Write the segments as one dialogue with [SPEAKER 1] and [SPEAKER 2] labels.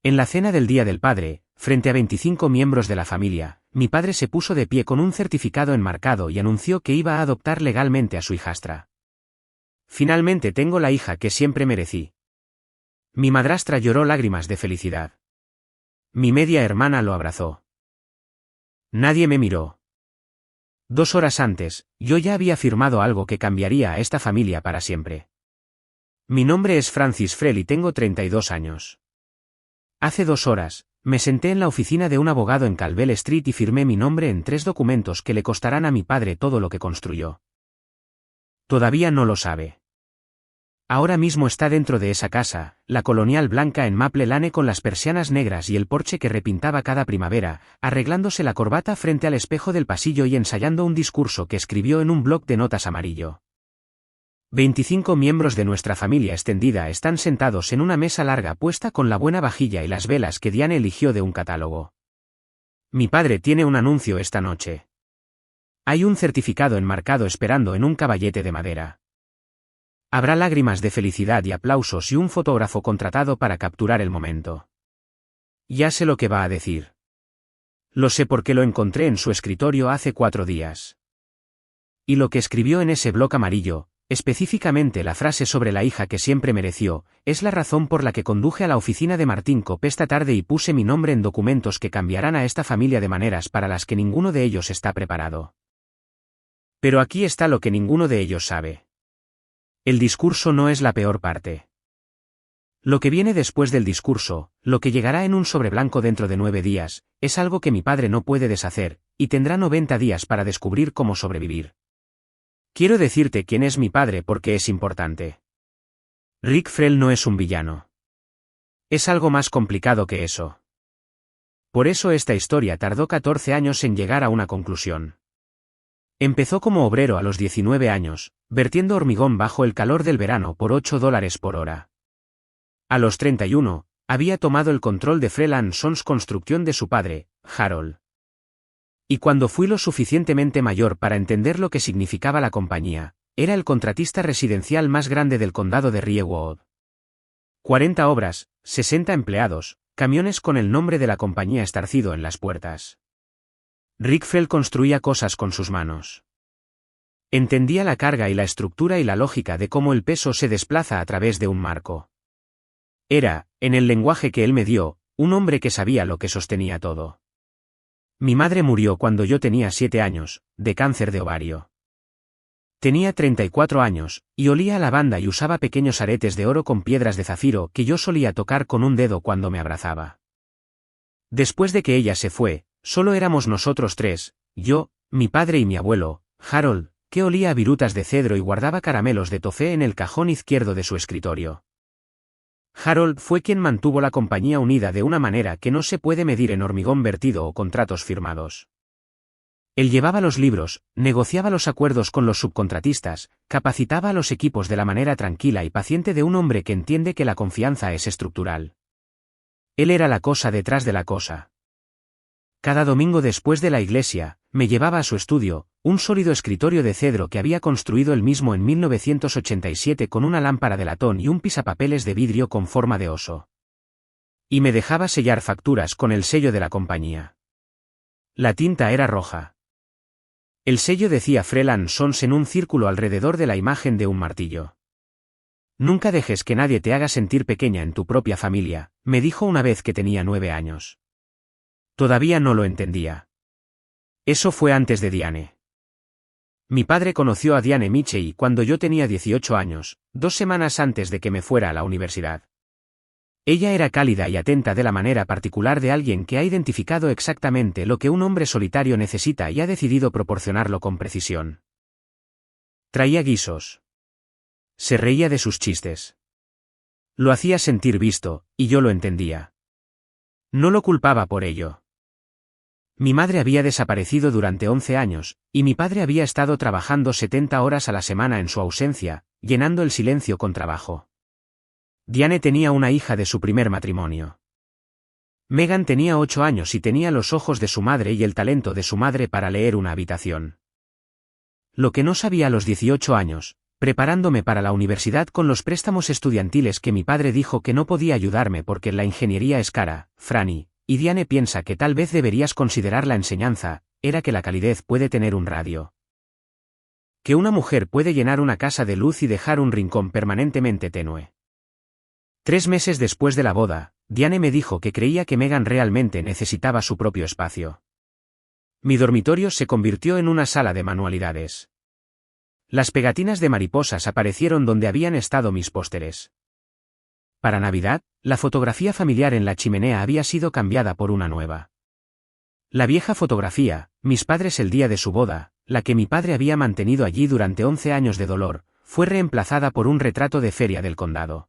[SPEAKER 1] En la cena del Día del Padre, frente a 25 miembros de la familia, mi padre se puso de pie con un certificado enmarcado y anunció que iba a adoptar legalmente a su hijastra. Finalmente tengo la hija que siempre merecí. Mi madrastra lloró lágrimas de felicidad. Mi media hermana lo abrazó. Nadie me miró. 2 horas antes, yo ya había firmado algo que cambiaría a esta familia para siempre. Mi nombre es Francis Frel y tengo 32 años. Hace 2 horas, me senté en la oficina de un abogado en Calvel Street y firmé mi nombre en 3 documentos que le costarán a mi padre todo lo que construyó. Todavía no lo sabe. Ahora mismo está dentro de esa casa, la colonial blanca en Maple Lane con las persianas negras y el porche que repintaba cada primavera, arreglándose la corbata frente al espejo del pasillo y ensayando un discurso que escribió en un bloc de notas amarillo. 25 miembros de nuestra familia extendida están sentados en una mesa larga puesta con la buena vajilla y las velas que Diane eligió de un catálogo. Mi padre tiene un anuncio esta noche. Hay un certificado enmarcado esperando en un caballete de madera. Habrá lágrimas de felicidad y aplausos y un fotógrafo contratado para capturar el momento. Ya sé lo que va a decir. Lo sé porque lo encontré en su escritorio hace 4 días. Y lo que escribió en ese bloc amarillo, específicamente la frase sobre la hija que siempre mereció, es la razón por la que conduje a la oficina de Martin Kopp esta tarde y puse mi nombre en documentos que cambiarán a esta familia de maneras para las que ninguno de ellos está preparado. Pero aquí está lo que ninguno de ellos sabe. El discurso no es la peor parte. Lo que viene después del discurso, lo que llegará en un sobre blanco dentro de 9 días, es algo que mi padre no puede deshacer, y tendrá 90 días para descubrir cómo sobrevivir. Quiero decirte quién es mi padre porque es importante. Rick Frel no es un villano. Es algo más complicado que eso. Por eso esta historia tardó 14 años en llegar a una conclusión. Empezó como obrero a los 19 años, vertiendo hormigón bajo el calor del verano por $8 por hora. A los 31, había tomado el control de Frel & Sons Construcción de su padre, Harold. Y cuando fui lo suficientemente mayor para entender lo que significaba la compañía, era el contratista residencial más grande del condado de Riewood. 40 obras, 60 empleados, camiones con el nombre de la compañía estarcido en las puertas. Rick Frel construía cosas con sus manos. Entendía la carga y la estructura y la lógica de cómo el peso se desplaza a través de un marco. Era, en el lenguaje que él me dio, un hombre que sabía lo que sostenía todo. Mi madre murió cuando yo tenía 7 años, de cáncer de ovario. Tenía 34 años, y olía a lavanda y usaba pequeños aretes de oro con piedras de zafiro que yo solía tocar con un dedo cuando me abrazaba. Después de que ella se fue, solo éramos nosotros 3, yo, mi padre y mi abuelo, Harold, que olía a virutas de cedro y guardaba caramelos de toffee en el cajón izquierdo de su escritorio. Harold fue quien mantuvo la compañía unida de una manera que no se puede medir en hormigón vertido o contratos firmados. Él llevaba los libros, negociaba los acuerdos con los subcontratistas, capacitaba a los equipos de la manera tranquila y paciente de un hombre que entiende que la confianza es estructural. Él era la cosa detrás de la cosa. Cada domingo después de la iglesia, me llevaba a su estudio, un sólido escritorio de cedro que había construido él mismo en 1987 con una lámpara de latón y un pisapapeles de vidrio con forma de oso. Y me dejaba sellar facturas con el sello de la compañía. La tinta era roja. El sello decía Frel & Sons en un círculo alrededor de la imagen de un martillo. Nunca dejes que nadie te haga sentir pequeña en tu propia familia, me dijo una vez que tenía 9 años. Todavía no lo entendía. Eso fue antes de Diane. Mi padre conoció a Diane Mitchell cuando yo tenía 18 años, 2 semanas antes de que me fuera a la universidad. Ella era cálida y atenta de la manera particular de alguien que ha identificado exactamente lo que un hombre solitario necesita y ha decidido proporcionarlo con precisión. Traía guisos. Se reía de sus chistes. Lo hacía sentir visto, y yo lo entendía. No lo culpaba por ello. Mi madre había desaparecido durante 11 años, y mi padre había estado trabajando 70 horas a la semana en su ausencia, llenando el silencio con trabajo. Diane tenía una hija de su primer matrimonio. Megan tenía 8 años y tenía los ojos de su madre y el talento de su madre para leer una habitación. Lo que no sabía a los 18 años, preparándome para la universidad con los préstamos estudiantiles que mi padre dijo que no podía ayudarme porque la ingeniería es cara, Franny, y Diane piensa que tal vez deberías considerar la enseñanza, era que la calidez puede tener un radio. Que una mujer puede llenar una casa de luz y dejar un rincón permanentemente tenue. 3 meses después de la boda, Diane me dijo que creía que Megan realmente necesitaba su propio espacio. Mi dormitorio se convirtió en una sala de manualidades. Las pegatinas de mariposas aparecieron donde habían estado mis pósteres. Para Navidad, la fotografía familiar en la chimenea había sido cambiada por una nueva. La vieja fotografía, mis padres el día de su boda, la que mi padre había mantenido allí durante 11 años de dolor, fue reemplazada por un retrato de feria del condado.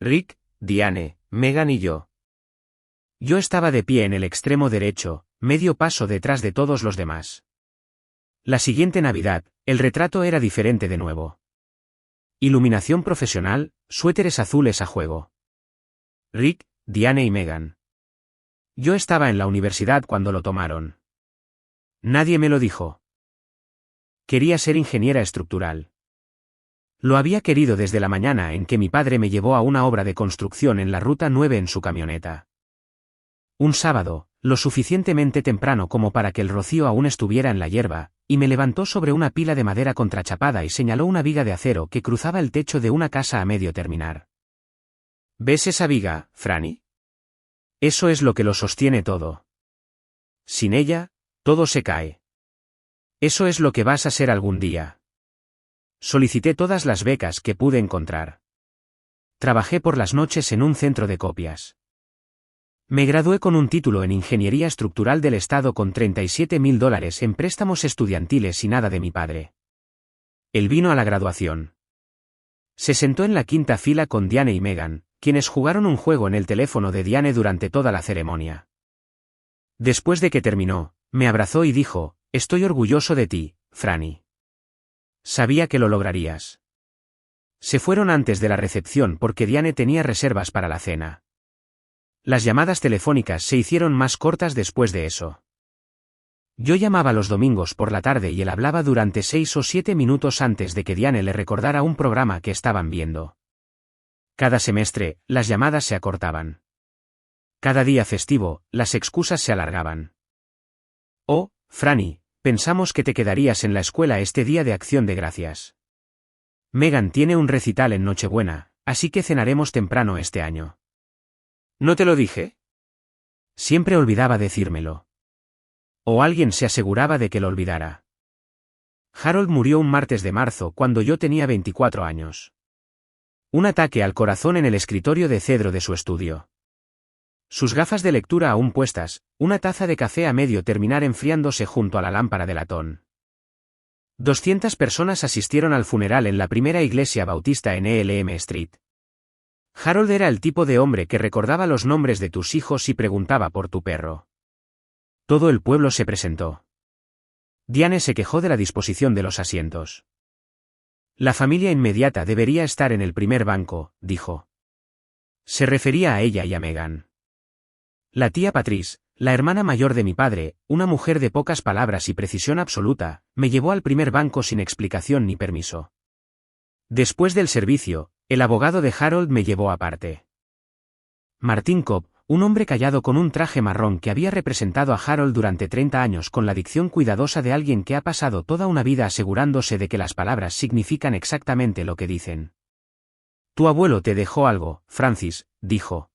[SPEAKER 1] Rick, Diane, Megan y yo. Yo estaba de pie en el extremo derecho, medio paso detrás de todos los demás. La siguiente Navidad, el retrato era diferente de nuevo. Iluminación profesional, suéteres azules a juego. Rick, Diane y Megan. Yo estaba en la universidad cuando lo tomaron. Nadie me lo dijo. Quería ser ingeniera estructural. Lo había querido desde la mañana en que mi padre me llevó a una obra de construcción en la Ruta 9 en su camioneta. Un sábado, lo suficientemente temprano como para que el rocío aún estuviera en la hierba, y me levantó sobre una pila de madera contrachapada y señaló una viga de acero que cruzaba el techo de una casa a medio terminar. ¿Ves esa viga, Franny? Eso es lo que lo sostiene todo. Sin ella, todo se cae. Eso es lo que vas a ser algún día. Solicité todas las becas que pude encontrar. Trabajé por las noches en un centro de copias. Me gradué con un título en Ingeniería Estructural del Estado con $37,000 en préstamos estudiantiles y nada de mi padre. Él vino a la graduación. Se sentó en la quinta fila con Diane y Megan, quienes jugaron un juego en el teléfono de Diane durante toda la ceremonia. Después de que terminó, me abrazó y dijo, «Estoy orgulloso de ti, Franny. Sabía que lo lograrías». Se fueron antes de la recepción porque Diane tenía reservas para la cena. Las llamadas telefónicas se hicieron más cortas después de eso. Yo llamaba los domingos por la tarde y él hablaba durante 6 o 7 minutos antes de que Diane le recordara un programa que estaban viendo. Cada semestre, las llamadas se acortaban. Cada día festivo, las excusas se alargaban. «Oh, Franny, pensamos que te quedarías en la escuela este día de Acción de Gracias. Megan tiene un recital en Nochebuena, así que cenaremos temprano este año». ¿No te lo dije? Siempre olvidaba decírmelo. O alguien se aseguraba de que lo olvidara. Harold murió un martes de marzo cuando yo tenía 24 años. Un ataque al corazón en el escritorio de cedro de su estudio. Sus gafas de lectura aún puestas, una taza de café a medio terminar enfriándose junto a la lámpara de latón. 200 personas asistieron al funeral en la primera iglesia bautista en Elm Street. Harold era el tipo de hombre que recordaba los nombres de tus hijos y preguntaba por tu perro. Todo el pueblo se presentó. Diane se quejó de la disposición de los asientos. La familia inmediata debería estar en el primer banco, dijo. Se refería a ella y a Megan. La tía Patrice, la hermana mayor de mi padre, una mujer de pocas palabras y precisión absoluta, me llevó al primer banco sin explicación ni permiso. Después del servicio, el abogado de Harold me llevó aparte. Martin Cobb, un hombre callado con un traje marrón que había representado a Harold durante 30 años con la dicción cuidadosa de alguien que ha pasado toda una vida asegurándose de que las palabras significan exactamente lo que dicen. Tu abuelo te dejó algo, Francis, dijo.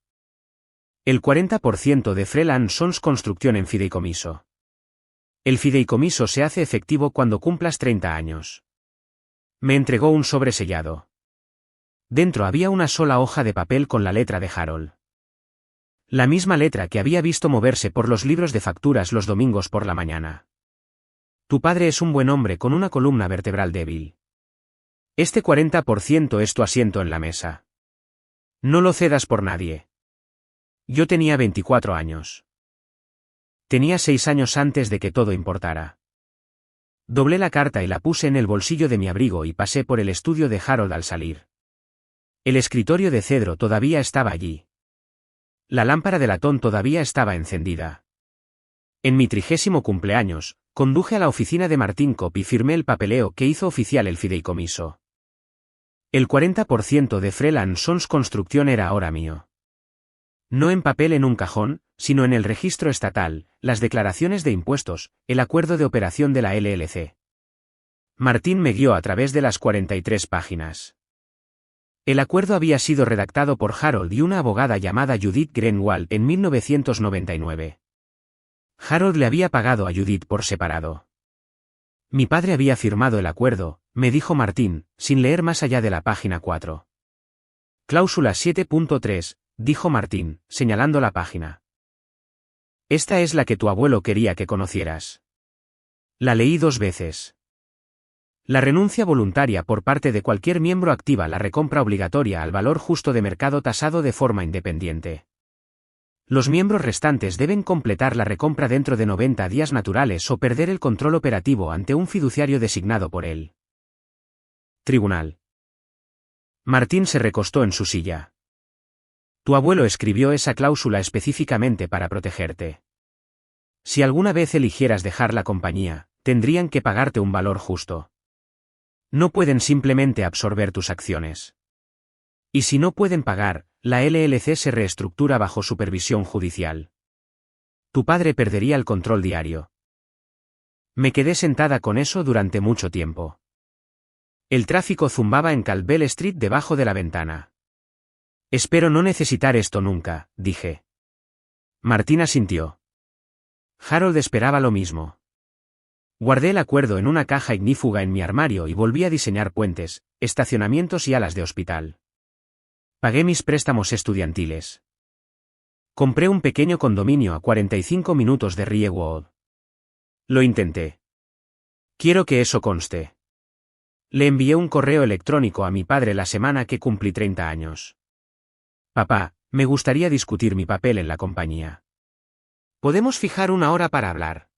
[SPEAKER 1] El 40% de Freeland Sons Construcción en fideicomiso. El fideicomiso se hace efectivo cuando cumplas 30 años. Me entregó un sobre sellado. Dentro había una sola hoja de papel con la letra de Harold. La misma letra que había visto moverse por los libros de facturas los domingos por la mañana. Tu padre es un buen hombre con una columna vertebral débil. Este 40% es tu asiento en la mesa. No lo cedas por nadie. Yo tenía 24 años. Tenía 6 años antes de que todo importara. Doblé la carta y la puse en el bolsillo de mi abrigo y pasé por el estudio de Harold al salir. El escritorio de cedro todavía estaba allí. La lámpara de latón todavía estaba encendida. En mi 30º cumpleaños, conduje a la oficina de Martin Cobb y firmé el papeleo que hizo oficial el fideicomiso. El 40% de Freeland Sons Construcción era ahora mío. No en papel en un cajón, sino en el registro estatal, las declaraciones de impuestos, el acuerdo de operación de la LLC. Martín me guió a través de las 43 páginas. El acuerdo había sido redactado por Harold y una abogada llamada Judith Greenwald en 1999. Harold le había pagado a Judith por separado. Mi padre había firmado el acuerdo, me dijo Martín, sin leer más allá de la página 4. Cláusula 7.3, dijo Martín, señalando la página. Esta es la que tu abuelo quería que conocieras. La leí 2 veces. La renuncia voluntaria por parte de cualquier miembro activa la recompra obligatoria al valor justo de mercado tasado de forma independiente. Los miembros restantes deben completar la recompra dentro de 90 días naturales o perder el control operativo ante un fiduciario designado por él. Tribunal. Martín se recostó en su silla. Tu abuelo escribió esa cláusula específicamente para protegerte. Si alguna vez eligieras dejar la compañía, tendrían que pagarte un valor justo. No pueden simplemente absorber tus acciones. Y si no pueden pagar, la LLC se reestructura bajo supervisión judicial. Tu padre perdería el control diario. Me quedé sentada con eso durante mucho tiempo. El tráfico zumbaba en Caldwell Street debajo de la ventana. Espero no necesitar esto nunca, dije. Martín asintió. Harold esperaba lo mismo. Guardé el acuerdo en una caja ignífuga en mi armario y volví a diseñar puentes, estacionamientos y alas de hospital. Pagué mis préstamos estudiantiles. Compré un pequeño condominio a 45 minutos de Riewood. Lo intenté. Quiero que eso conste. Le envié un correo electrónico a mi padre la semana que cumplí 30 años. Papá, me gustaría discutir mi papel en la compañía. ¿Podemos fijar una hora para hablar?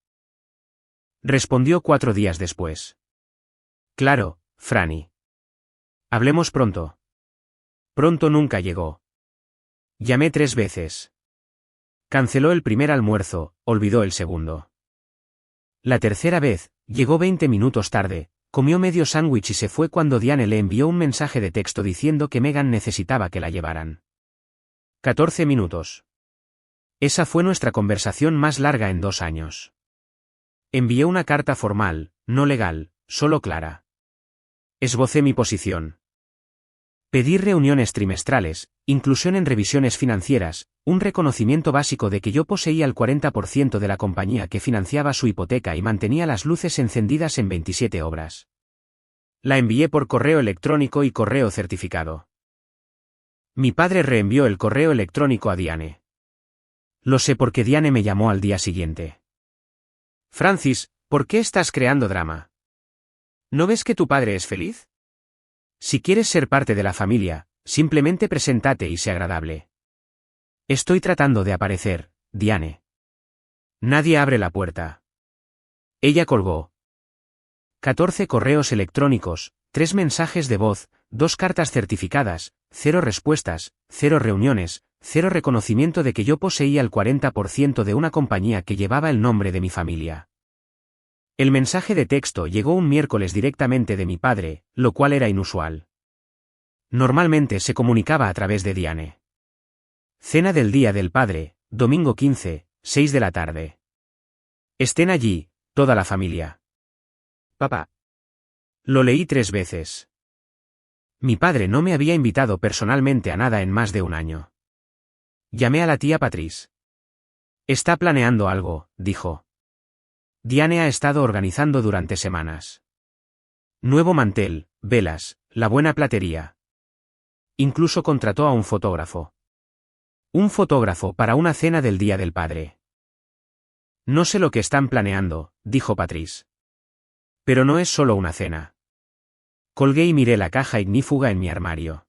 [SPEAKER 1] Respondió 4 días después. Claro, Franny. Hablemos pronto. Pronto nunca llegó. Llamé 3 veces. Canceló el primer almuerzo, olvidó el segundo. La tercera vez, llegó 20 minutos tarde, comió medio sándwich y se fue cuando Diane le envió un mensaje de texto diciendo que Megan necesitaba que la llevaran. 14 minutos. Esa fue nuestra conversación más larga en 2 años. Envié una carta formal, no legal, solo clara. Esbocé mi posición. Pedí reuniones trimestrales, inclusión en revisiones financieras, un reconocimiento básico de que yo poseía el 40% de la compañía que financiaba su hipoteca y mantenía las luces encendidas en 27 obras. La envié por correo electrónico y correo certificado. Mi padre reenvió el correo electrónico a Diane. Lo sé porque Diane me llamó al día siguiente. Francis, ¿por qué estás creando drama? ¿No ves que tu padre es feliz? Si quieres ser parte de la familia, simplemente preséntate y sé agradable. Estoy tratando de aparecer, Diane. Nadie abre la puerta. Ella colgó. 14 correos electrónicos, 3 mensajes de voz, 2 cartas certificadas, 0 respuestas, 0 reuniones, 0 reconocimiento de que yo poseía el 40% de una compañía que llevaba el nombre de mi familia. El mensaje de texto llegó un miércoles directamente de mi padre, lo cual era inusual. Normalmente se comunicaba a través de Diane. Cena del Día del Padre, domingo 15, 6 de la tarde. Estén allí, toda la familia. Papá. Lo leí 3 veces. Mi padre no me había invitado personalmente a nada en más de un año. Llamé a la tía Patrice. Está planeando algo, dijo. Diane ha estado organizando durante semanas. Nuevo mantel, velas, la buena platería. Incluso contrató a un fotógrafo. Un fotógrafo para una cena del Día del Padre. No sé lo que están planeando, dijo Patrice. Pero no es solo una cena. Colgué y miré la caja ignífuga en mi armario.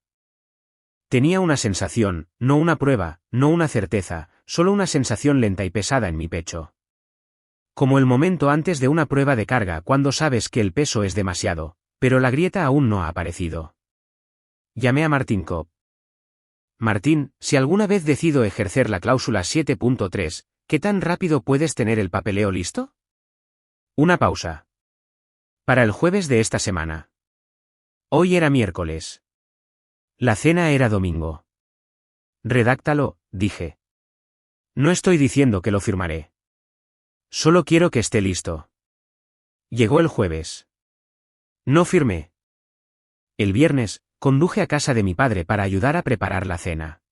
[SPEAKER 1] Tenía una sensación, no una prueba, no una certeza, solo una sensación lenta y pesada en mi pecho. Como el momento antes de una prueba de carga cuando sabes que el peso es demasiado, pero la grieta aún no ha aparecido. Llamé a Martin Cobb. Martín, si alguna vez decido ejercer la cláusula 7.3, ¿qué tan rápido puedes tener el papeleo listo? Una pausa. Para el jueves de esta semana. Hoy era miércoles. La cena era domingo. Redáctalo, dije. No estoy diciendo que lo firmaré. Solo quiero que esté listo. Llegó el jueves. No firmé. El viernes, conduje a casa de mi padre para ayudar a preparar la cena.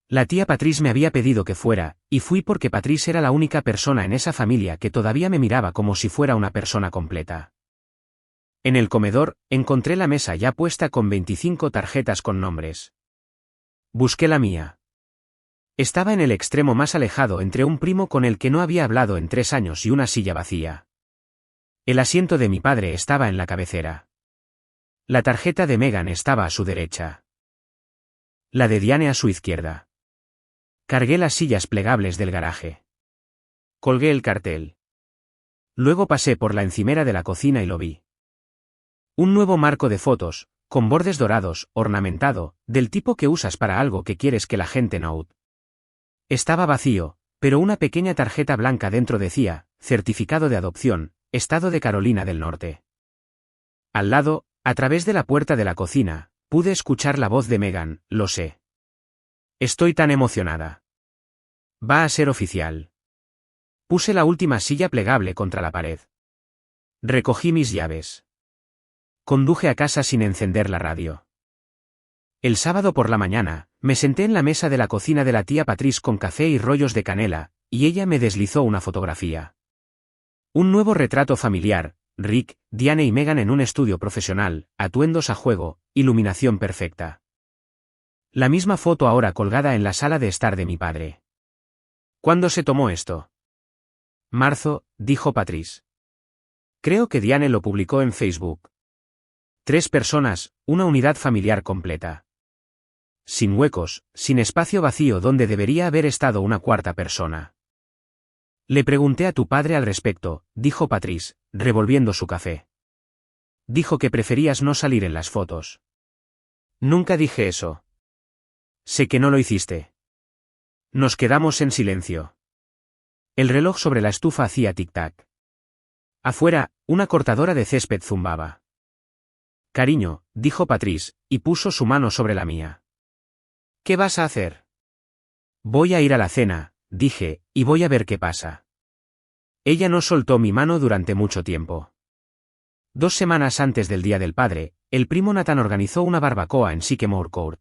[SPEAKER 1] La tía Patrice me había pedido que fuera, y fui porque Patrice era la única persona en esa familia que todavía me miraba como si fuera una persona completa. En el comedor, encontré la mesa ya puesta con 25 tarjetas con nombres. Busqué la mía. Estaba en el extremo más alejado entre un primo con el que no había hablado en 3 años y una silla vacía. El asiento de mi padre estaba en la cabecera. La tarjeta de Megan estaba a su derecha. La de Diane a su izquierda. Cargué las sillas plegables del garaje. Colgué el cartel. Luego pasé por la encimera de la cocina y lo vi. Un nuevo marco de fotos, con bordes dorados, ornamentado, del tipo que usas para algo que quieres que la gente note. Estaba vacío, pero una pequeña tarjeta blanca dentro decía, certificado de adopción, Estado de Carolina del Norte. Al lado, a través de la puerta de la cocina, pude escuchar la voz de Megan, lo sé. Estoy tan emocionada. Va a ser oficial. Puse la última silla plegable contra la pared. Recogí mis llaves. Conduje a casa sin encender la radio. El sábado por la mañana, me senté en la mesa de la cocina de la tía Patrice con café y rollos de canela, y ella me deslizó una fotografía. Un nuevo retrato familiar, Rick, Diane y Megan en un estudio profesional, atuendos a juego, iluminación perfecta. La misma foto ahora colgada en la sala de estar de mi padre. ¿Cuándo se tomó esto? Marzo, dijo Patrice. Creo que Diane lo publicó en Facebook. 3 personas, una unidad familiar completa. Sin huecos, sin espacio vacío donde debería haber estado una cuarta persona. Le pregunté a tu padre al respecto, dijo Patrice, revolviendo su café. Dijo que preferías no salir en las fotos. Nunca dije eso. Sé que no lo hiciste. Nos quedamos en silencio. El reloj sobre la estufa hacía tic-tac. Afuera, una cortadora de césped zumbaba. Cariño, dijo Patrice, y puso su mano sobre la mía. ¿Qué vas a hacer? Voy a ir a la cena, dije, y voy a ver qué pasa. Ella no soltó mi mano durante mucho tiempo. 2 semanas antes del Día del Padre, el primo Nathan organizó una barbacoa en Sycamore Court.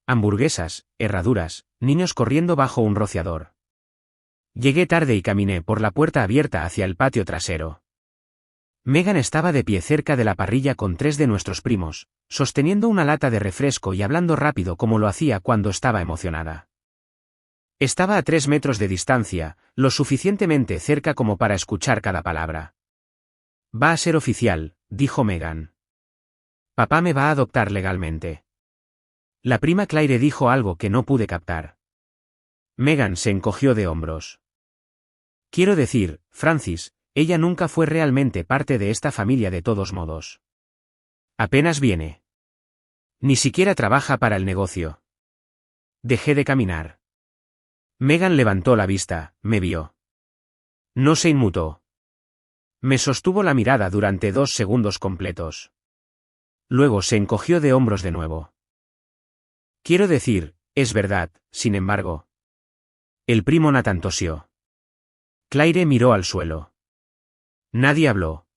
[SPEAKER 1] Hamburguesas, herraduras, niños corriendo bajo un rociador. Llegué tarde y caminé por la puerta abierta hacia el patio trasero. Megan estaba de pie cerca de la parrilla con 3 de nuestros primos, sosteniendo una lata de refresco y hablando rápido como lo hacía cuando estaba emocionada. Estaba a 3 metros de distancia, lo suficientemente cerca como para escuchar cada palabra. Va a ser oficial, dijo Megan. Papá me va a adoptar legalmente. La prima Claire dijo algo que no pude captar. Megan se encogió de hombros. Quiero decir, Francis, ella nunca fue realmente parte de esta familia de todos modos. Apenas viene. Ni siquiera trabaja para el negocio. Dejé de caminar. Megan levantó la vista, me vio. No se inmutó. Me sostuvo la mirada durante 2 segundos completos. Luego se encogió de hombros de nuevo. Quiero decir, es verdad, sin embargo. El primo Nathan tosió. Claire miró al suelo. Nadie habló.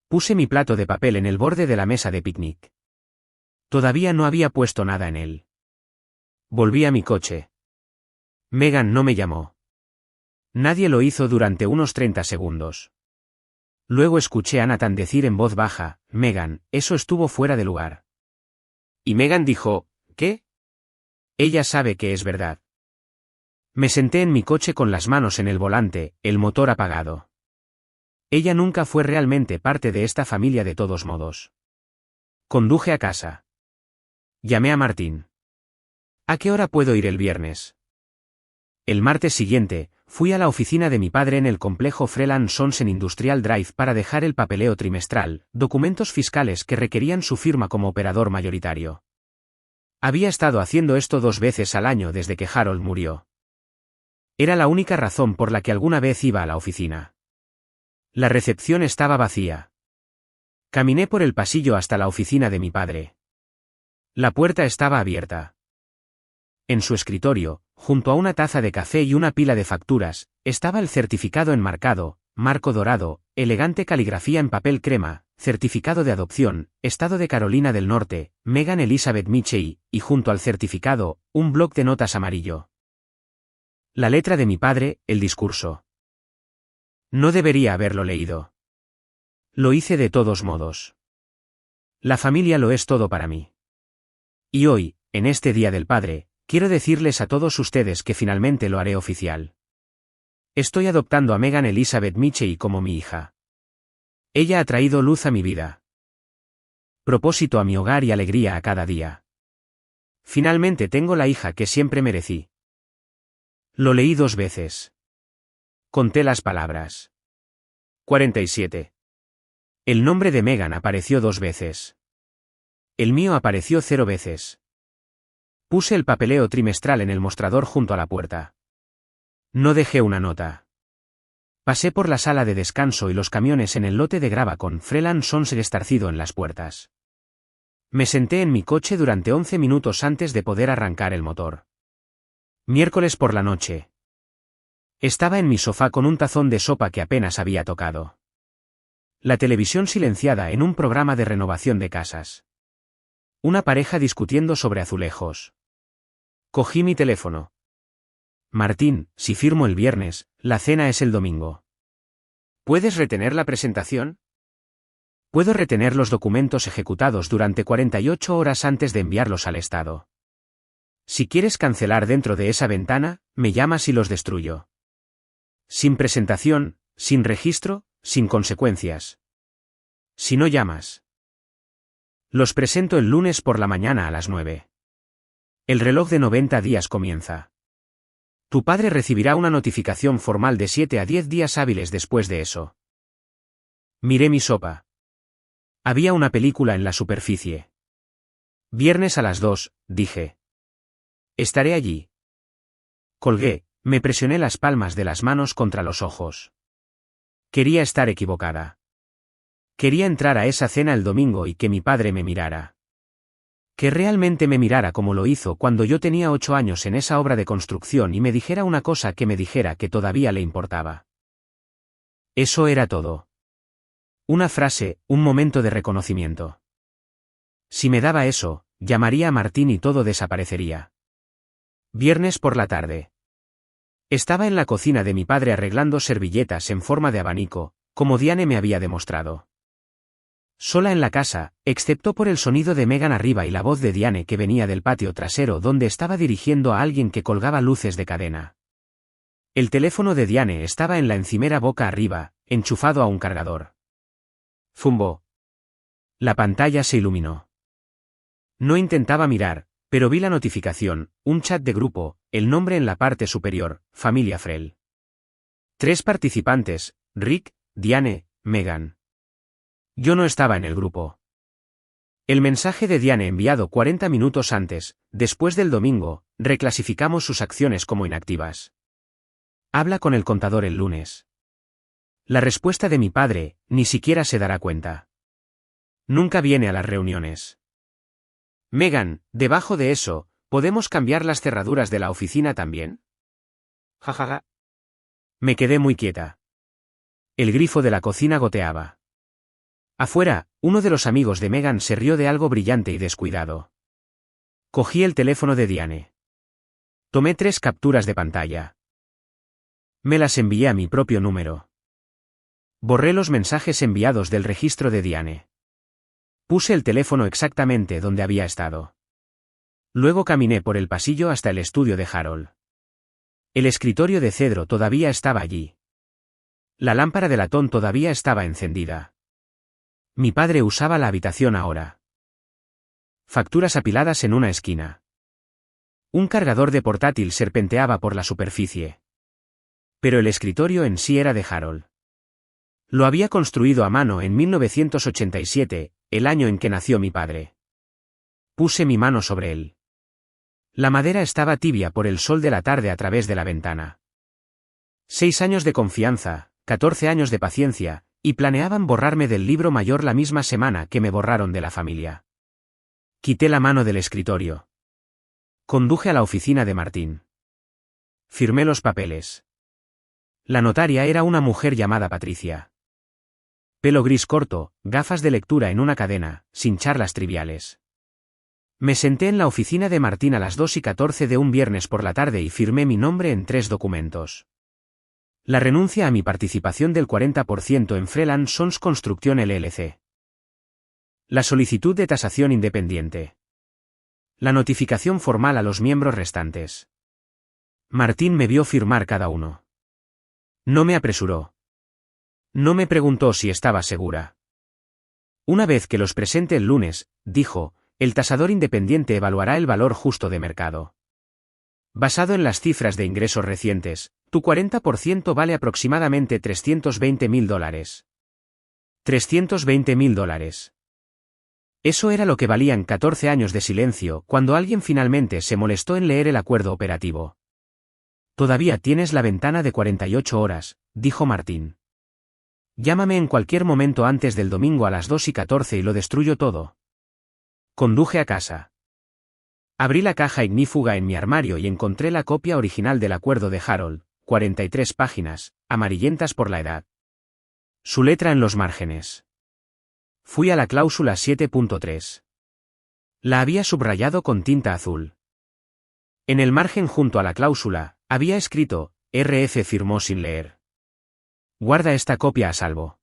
[SPEAKER 1] Puse mi plato de papel en el borde de la mesa de picnic. Todavía no había puesto nada en él. Volví a mi coche. Megan no me llamó. Nadie lo hizo durante unos 30 segundos. Luego escuché a Nathan decir en voz baja, Megan, eso estuvo fuera de lugar. Y Megan dijo, ¿qué? Ella sabe que es verdad. Me senté en mi coche con las manos en el volante, el motor apagado. Ella nunca fue realmente parte de esta familia de todos modos. Conduje a casa. Llamé a Martín. ¿A qué hora puedo ir el viernes? El martes siguiente, fui a la oficina de mi padre en el complejo Freeland Sons en Industrial Drive para dejar el papeleo trimestral, documentos fiscales que requerían su firma como operador mayoritario. Había estado haciendo esto 2 veces al año desde que Harold murió. Era la única razón por la que alguna vez iba a la oficina. La recepción estaba vacía. Caminé por el pasillo hasta la oficina de mi padre. La puerta estaba abierta. En su escritorio, junto a una taza de café y una pila de facturas, estaba el certificado enmarcado, marco dorado, elegante caligrafía en papel crema, certificado de adopción, Estado de Carolina del Norte, Megan Elizabeth Mitchell, y junto al certificado, un bloc de notas amarillo. La letra de mi padre, el discurso. No debería haberlo leído. Lo hice de todos modos. La familia lo es todo para mí. Y hoy, en este Día del Padre, quiero decirles a todos ustedes que finalmente lo haré oficial. Estoy adoptando a Megan Elizabeth Mitchell como mi hija. Ella ha traído luz a mi vida. Propósito a mi hogar y alegría a cada día. Finalmente tengo la hija que siempre merecí. Lo leí 2 veces. Conté las palabras. 47. El nombre de Megan apareció 2 veces. El mío apareció 0 veces. Puse el papeleo trimestral en el mostrador junto a la puerta. No dejé una nota. Pasé por la sala de descanso y los camiones en el lote de grava con Freeland Sons estarcido en las puertas. Me senté en mi coche durante 11 minutos antes de poder arrancar el motor. Miércoles por la noche. Estaba en mi sofá con un tazón de sopa que apenas había tocado. La televisión silenciada en un programa de renovación de casas. Una pareja discutiendo sobre azulejos. Cogí mi teléfono. Martín, si firmo el viernes, la cena es el domingo. ¿Puedes retener la presentación? Puedo retener los documentos ejecutados durante 48 horas antes de enviarlos al Estado. Si quieres cancelar dentro de esa ventana, me llamas y los destruyo. Sin presentación, sin registro, sin consecuencias. Si no llamas. Los presento el lunes por la mañana a las 9. El reloj de 90 días comienza. Tu padre recibirá una notificación formal de 7 a 10 días hábiles después de eso. Miré mi sopa. Había una película en la superficie. Viernes a las 2, dije. Estaré allí. Colgué, me presioné las palmas de las manos contra los ojos. Quería estar equivocada. Quería entrar a esa cena el domingo y que mi padre me mirara. Que realmente me mirara como lo hizo cuando yo tenía 8 años en esa obra de construcción y me dijera una cosa que me dijera que todavía le importaba. Eso era todo. Una frase, un momento de reconocimiento. Si me daba eso, llamaría a Martín y todo desaparecería. Viernes por la tarde. Estaba en la cocina de mi padre arreglando servilletas en forma de abanico, como Diane me había demostrado. Sola en la casa, excepto por el sonido de Megan arriba y la voz de Diane que venía del patio trasero donde estaba dirigiendo a alguien que colgaba luces de cadena. El teléfono de Diane estaba en la encimera boca arriba, enchufado a un cargador. Zumbó. La pantalla se iluminó. No intentaba mirar, pero vi la notificación, un chat de grupo, el nombre en la parte superior, Familia Frell. 3 participantes, Rick, Diane, Megan. Yo no estaba en el grupo. El mensaje de Diane enviado 40 minutos antes, después del domingo, reclasificamos sus acciones como inactivas. Habla con el contador el lunes. La respuesta de mi padre, ni siquiera se dará cuenta. Nunca viene a las reuniones. Megan, debajo de eso, ¿podemos cambiar las cerraduras de la oficina también? Jajaja. Me quedé muy quieta. El grifo de la cocina goteaba. Afuera, uno de los amigos de Megan se rió de algo brillante y descuidado. Cogí el teléfono de Diane. Tomé 3 capturas de pantalla. Me las envié a mi propio número. Borré los mensajes enviados del registro de Diane. Puse el teléfono exactamente donde había estado. Luego caminé por el pasillo hasta el estudio de Harold. El escritorio de cedro todavía estaba allí. La lámpara de latón todavía estaba encendida. Mi padre usaba la habitación ahora. Facturas apiladas en una esquina. Un cargador de portátil serpenteaba por la superficie. Pero el escritorio en sí era de Harold. Lo había construido a mano en 1987, el año en que nació mi padre. Puse mi mano sobre él. La madera estaba tibia por el sol de la tarde a través de la ventana. 6 años de confianza, 14 años de paciencia, y planeaban borrarme del libro mayor la misma semana que me borraron de la familia. Quité la mano del escritorio. Conduje a la oficina de Martín. Firmé los papeles. La notaria era una mujer llamada Patricia. Pelo gris corto, gafas de lectura en una cadena, sin charlas triviales. Me senté en la oficina de Martín a las 2:14 de un viernes por la tarde y firmé mi nombre en 3 documentos. La renuncia a mi participación del 40% en Freeland Sons Construction LLC. La solicitud de tasación independiente. La notificación formal a los miembros restantes. Martín me vio firmar cada uno. No me apresuró. No me preguntó si estaba segura. Una vez que los presente el lunes, dijo, el tasador independiente evaluará el valor justo de mercado. Basado en las cifras de ingresos recientes, tu 40% vale aproximadamente $320.000. $320.000. Eso era lo que valían 14 años de silencio cuando alguien finalmente se molestó en leer el acuerdo operativo. Todavía tienes la ventana de 48 horas, dijo Martín. Llámame en cualquier momento antes del domingo a las 2:14 y lo destruyo todo. Conduje a casa. Abrí la caja ignífuga en mi armario y encontré la copia original del acuerdo de Harold, 43 páginas, amarillentas por la edad. Su letra en los márgenes. Fui a la cláusula 7.3. La había subrayado con tinta azul. En el margen junto a la cláusula, había escrito, RF firmó sin leer. Guarda esta copia a salvo.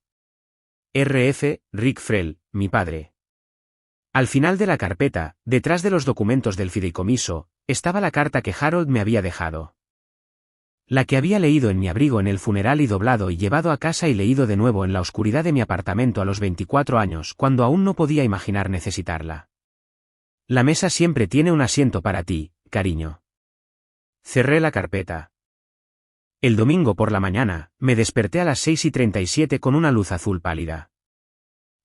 [SPEAKER 1] RF, Rick Frell, mi padre. Al final de la carpeta, detrás de los documentos del fideicomiso, estaba la carta que Harold me había dejado. La que había leído en mi abrigo en el funeral y doblado y llevado a casa y leído de nuevo en la oscuridad de mi apartamento a los 24 años cuando aún no podía imaginar necesitarla. La mesa siempre tiene un asiento para ti, cariño. Cerré la carpeta. El domingo por la mañana, me desperté a las 6:37 con una luz azul pálida.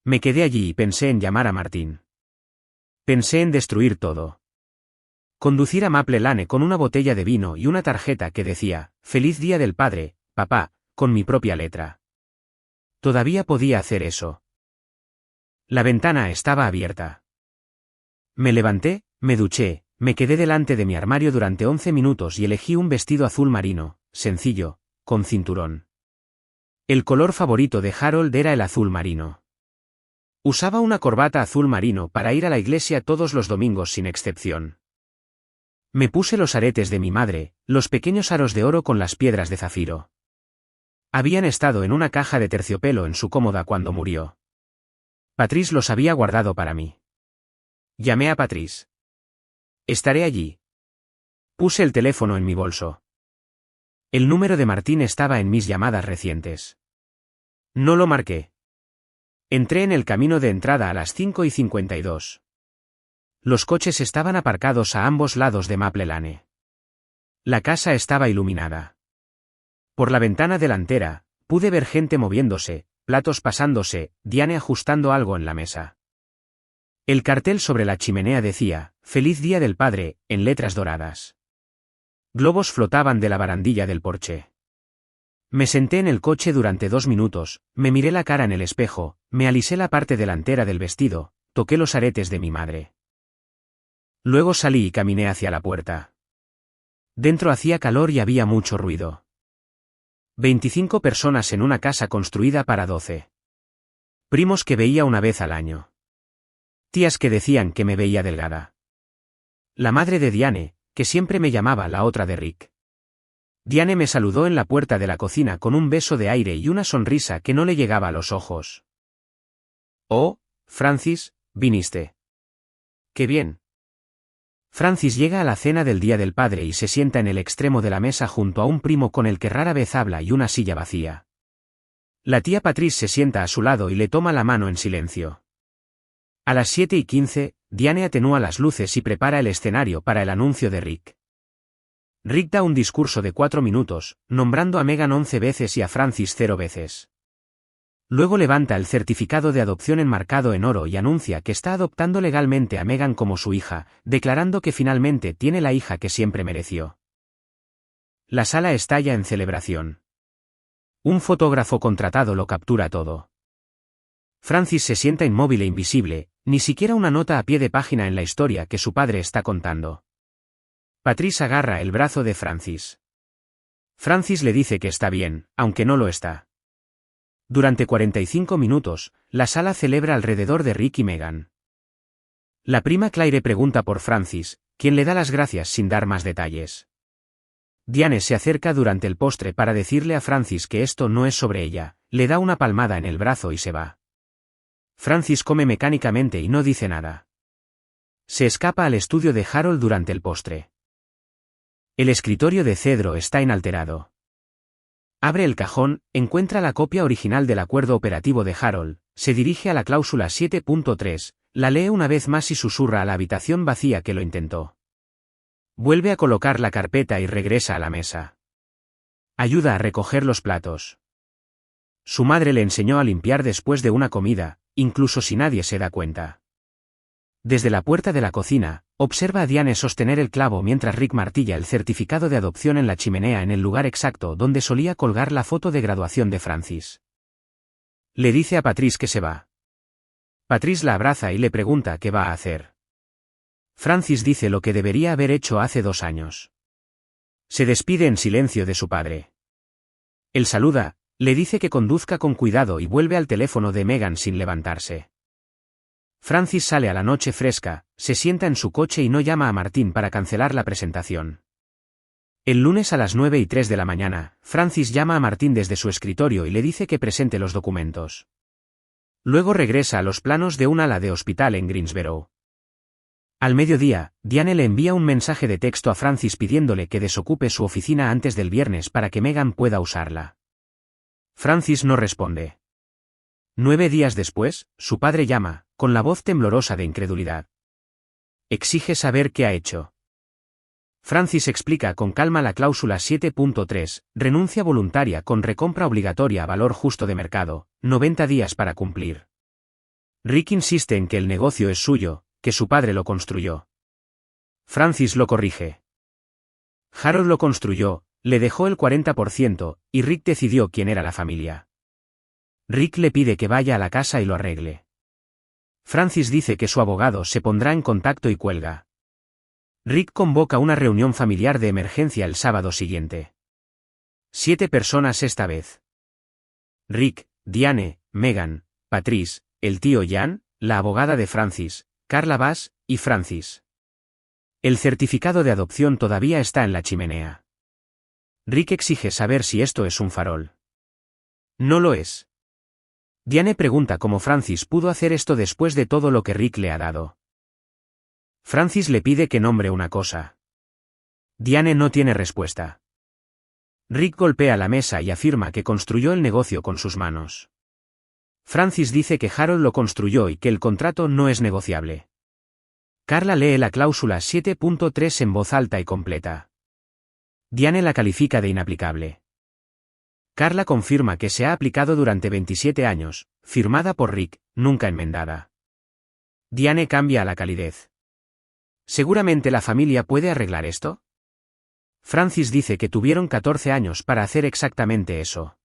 [SPEAKER 1] Me quedé allí y pensé en llamar a Martín. Pensé en destruir todo. Conducir a Maple Lane con una botella de vino y una tarjeta que decía, Feliz Día del Padre, papá, con mi propia letra. Todavía podía hacer eso. La ventana estaba abierta. Me levanté, me duché, me quedé delante de mi armario durante 11 minutos y elegí un vestido azul marino, sencillo, con cinturón. El color favorito de Harold era el azul marino. Usaba una corbata azul marino para ir a la iglesia todos los domingos sin excepción. Me puse los aretes de mi madre, los pequeños aros de oro con las piedras de zafiro. Habían estado en una caja de terciopelo en su cómoda cuando murió. Patrice los había guardado para mí. Llamé a Patrice. Estaré allí. Puse el teléfono en mi bolso. El número de Martín estaba en mis llamadas recientes. No lo marqué. Entré en el camino de entrada a las 5:52. Los coches estaban aparcados a ambos lados de Maple Lane. La casa estaba iluminada. Por la ventana delantera, pude ver gente moviéndose, platos pasándose, Diane ajustando algo en la mesa. El cartel sobre la chimenea decía, Feliz Día del Padre, en letras doradas. Globos flotaban de la barandilla del porche. Me senté en el coche durante 2 minutos, me miré la cara en el espejo, me alisé la parte delantera del vestido, toqué los aretes de mi madre. Luego salí y caminé hacia la puerta. Dentro hacía calor y había mucho ruido. 25 personas en una casa construida para 12. Primos que veía una vez al año. Tías que decían que me veía delgada. La madre de Diane, que siempre me llamaba la otra de Rick. Diane me saludó en la puerta de la cocina con un beso de aire y una sonrisa que no le llegaba a los ojos. Oh, Francis, viniste. ¡Qué bien! Francis llega a la cena del Día del Padre y se sienta en el extremo de la mesa junto a un primo con el que rara vez habla y una silla vacía. La tía Patrice se sienta a su lado y le toma la mano en silencio. A las 7:15, Diane atenúa las luces y prepara el escenario para el anuncio de Rick. Rick da un discurso de 4 minutos, nombrando a Meghan 11 veces y a Francis 0 veces. Luego levanta el certificado de adopción enmarcado en oro y anuncia que está adoptando legalmente a Meghan como su hija, declarando que finalmente tiene la hija que siempre mereció. La sala estalla en celebración. Un fotógrafo contratado lo captura todo. Francis se sienta inmóvil e invisible, Ni siquiera una nota a pie de página en la historia que su padre está contando. Patrice agarra el brazo de Francis. Francis le dice que está bien, aunque no lo está. Durante 45 minutos, la sala celebra alrededor de Rick y Meghan. La prima Claire pregunta por Francis, quien le da las gracias sin dar más detalles. Diane se acerca durante el postre para decirle a Francis que esto no es sobre ella, le da una palmada en el brazo y se va. Francis come mecánicamente y no dice nada. Se escapa al estudio de Harold durante el postre. El escritorio de cedro está inalterado. Abre el cajón, encuentra la copia original del acuerdo operativo de Harold, se dirige a la cláusula 7.3, la lee una vez más y susurra a la habitación vacía que lo intentó. Vuelve a colocar la carpeta y regresa a la mesa. Ayuda a recoger los platos. Su madre le enseñó a limpiar después de una comida, incluso si nadie se da cuenta. Desde la puerta de la cocina, observa a Diane sostener el clavo mientras Rick martilla el certificado de adopción en la chimenea en el lugar exacto donde solía colgar la foto de graduación de Francis. Le dice a Patrice que se va. Patrice la abraza y le pregunta qué va a hacer. Francis dice lo que debería haber hecho hace 2 años. Se despide en silencio de su padre. Él saluda, le dice que conduzca con cuidado y vuelve al teléfono de Meghan sin levantarse. Francis sale a la noche fresca, se sienta en su coche y no llama a Martín para cancelar la presentación. El lunes a las 9:03 de la mañana, Francis llama a Martín desde su escritorio y le dice que presente los documentos. Luego regresa a los planos de un ala de hospital en Greensboro. Al mediodía, Diane le envía un mensaje de texto a Francis pidiéndole que desocupe su oficina antes del viernes para que Meghan pueda usarla. Francis no responde. 9 días después, su padre llama, con la voz temblorosa de incredulidad. Exige saber qué ha hecho. Francis explica con calma la cláusula 7.3, renuncia voluntaria con recompra obligatoria a valor justo de mercado, 90 días para cumplir. Rick insiste en que el negocio es suyo, que su padre lo construyó. Francis lo corrige. Harold lo construyó, le dejó el 40%, y Rick decidió quién era la familia. Rick le pide que vaya a la casa y lo arregle. Francis dice que su abogado se pondrá en contacto y cuelga. Rick convoca una reunión familiar de emergencia el sábado siguiente. 7 personas esta vez. Rick, Diane, Meghan, Patrice, el tío Jan, la abogada de Francis, Carla Bass, y Francis. El certificado de adopción todavía está en la chimenea. Rick exige saber si esto es un farol. No lo es. Diane pregunta cómo Francis pudo hacer esto después de todo lo que Rick le ha dado. Francis le pide que nombre una cosa. Diane no tiene respuesta. Rick golpea la mesa y afirma que construyó el negocio con sus manos. Francis dice que Harold lo construyó y que el contrato no es negociable. Carla lee la cláusula 7.3 en voz alta y completa. Diane la califica de inaplicable. Carla confirma que se ha aplicado durante 27 años, firmada por Rick, nunca enmendada. Diane cambia a la calidez. ¿Seguramente la familia puede arreglar esto? Francis dice que tuvieron 14 años para hacer exactamente eso.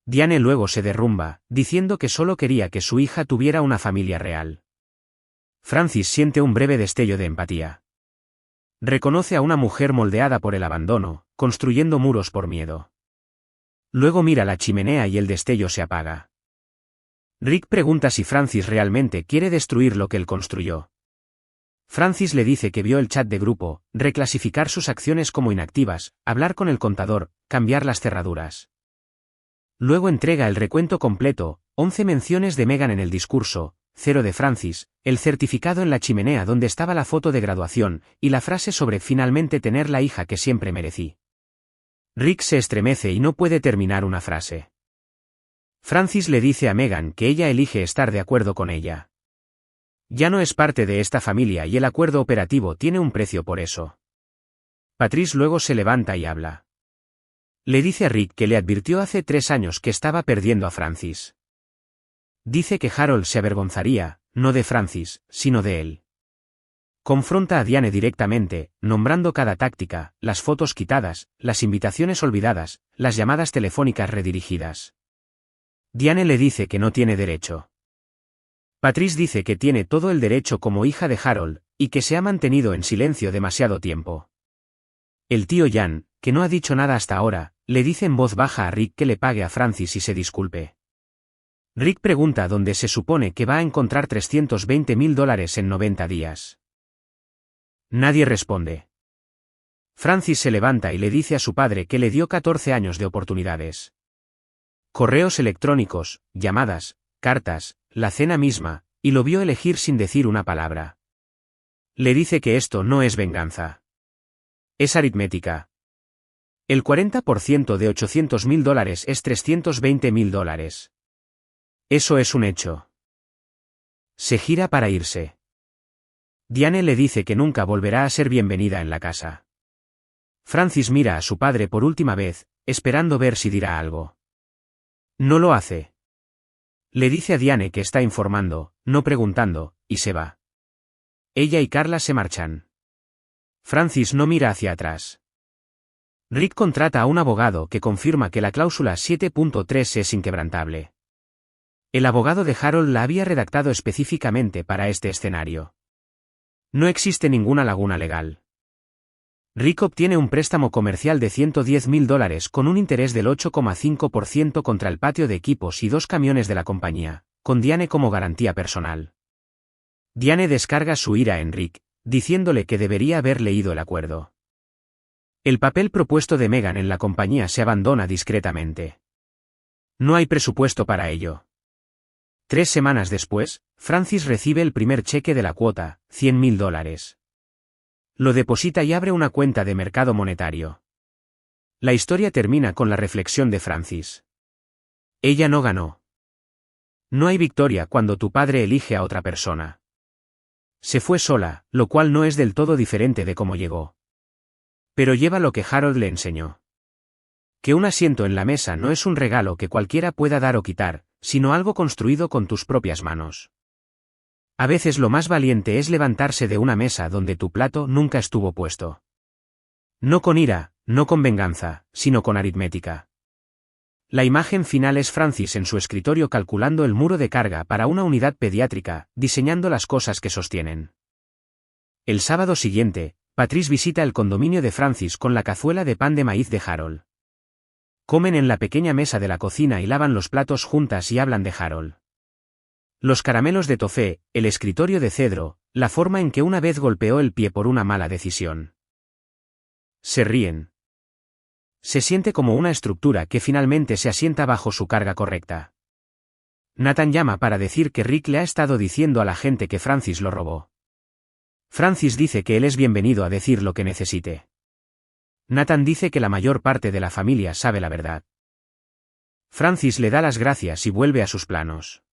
[SPEAKER 1] Diane luego se derrumba, diciendo que solo quería que su hija tuviera una familia real. Francis siente un breve destello de empatía. Reconoce a una mujer moldeada por el abandono, construyendo muros por miedo. Luego mira la chimenea y el destello se apaga. Rick pregunta si Francis realmente quiere destruir lo que él construyó. Francis le dice que vio el chat de grupo, reclasificar sus acciones como inactivas, hablar con el contador, cambiar las cerraduras. Luego entrega el recuento completo, 11 menciones de Meghan en el discurso, 0 de Francis, el certificado en la chimenea donde estaba la foto de graduación, y la frase sobre finalmente tener la hija que siempre merecí. Rick se estremece y no puede terminar una frase. Francis le dice a Meghan que ella elige estar de acuerdo con ella. Ya no es parte de esta familia y el acuerdo operativo tiene un precio por eso. Patrice luego se levanta y habla. Le dice a Rick que le advirtió hace 3 años que estaba perdiendo a Francis. Dice que Harold se avergonzaría, no de Francis, sino de él. Confronta a Diane directamente, nombrando cada táctica, las fotos quitadas, las invitaciones olvidadas, las llamadas telefónicas redirigidas. Diane le dice que no tiene derecho. Patrice dice que tiene todo el derecho como hija de Harold, y que se ha mantenido en silencio demasiado tiempo. El tío Jan, que no ha dicho nada hasta ahora, le dice en voz baja a Rick que le pague a Francis y se disculpe. Rick pregunta dónde se supone que va a encontrar $320,000 en 90 días. Nadie responde. Francis se levanta y le dice a su padre que le dio 14 años de oportunidades. Correos electrónicos, llamadas, cartas, la cena misma, y lo vio elegir sin decir una palabra. Le dice que esto no es venganza. Es aritmética. El 40% de $800,000 es $320,000. Eso es un hecho. Se gira para irse. Diane le dice que nunca volverá a ser bienvenida en la casa. Francis mira a su padre por última vez, esperando ver si dirá algo. No lo hace. Le dice a Diane que está informando, no preguntando, y se va. Ella y Carla se marchan. Francis no mira hacia atrás. Rick contrata a un abogado que confirma que la cláusula 7.3 es inquebrantable. El abogado de Harold la había redactado específicamente para este escenario. No existe ninguna laguna legal. Rick obtiene un préstamo comercial de $110,000 con un interés del 8,5% contra el patio de equipos y 2 camiones de la compañía, con Diane como garantía personal. Diane descarga su ira en Rick, diciéndole que debería haber leído el acuerdo. El papel propuesto de Megan en la compañía se abandona discretamente. No hay presupuesto para ello. 3 semanas después, Francis recibe el primer cheque de la cuota, $100,000. Lo deposita y abre una cuenta de mercado monetario. La historia termina con la reflexión de Francis. Ella no ganó. No hay victoria cuando tu padre elige a otra persona. Se fue sola, lo cual no es del todo diferente de cómo llegó. Pero lleva lo que Harold le enseñó. Que un asiento en la mesa no es un regalo que cualquiera pueda dar o quitar, sino algo construido con tus propias manos. A veces lo más valiente es levantarse de una mesa donde tu plato nunca estuvo puesto. No con ira, no con venganza, sino con aritmética. La imagen final es Francis en su escritorio calculando el muro de carga para una unidad pediátrica, diseñando las cosas que sostienen. El sábado siguiente, Patrice visita el condominio de Francis con la cazuela de pan de maíz de Harold. Comen en la pequeña mesa de la cocina y lavan los platos juntas y hablan de Harold. Los caramelos de toffee, el escritorio de cedro, la forma en que una vez golpeó el pie por una mala decisión. Se ríen. Se siente como una estructura que finalmente se asienta bajo su carga correcta. Nathan llama para decir que Rick le ha estado diciendo a la gente que Francis lo robó. Francis dice que él es bienvenido a decir lo que necesite. Nathan dice que la mayor parte de la familia sabe la verdad. Francis le da las gracias y vuelve a sus planos.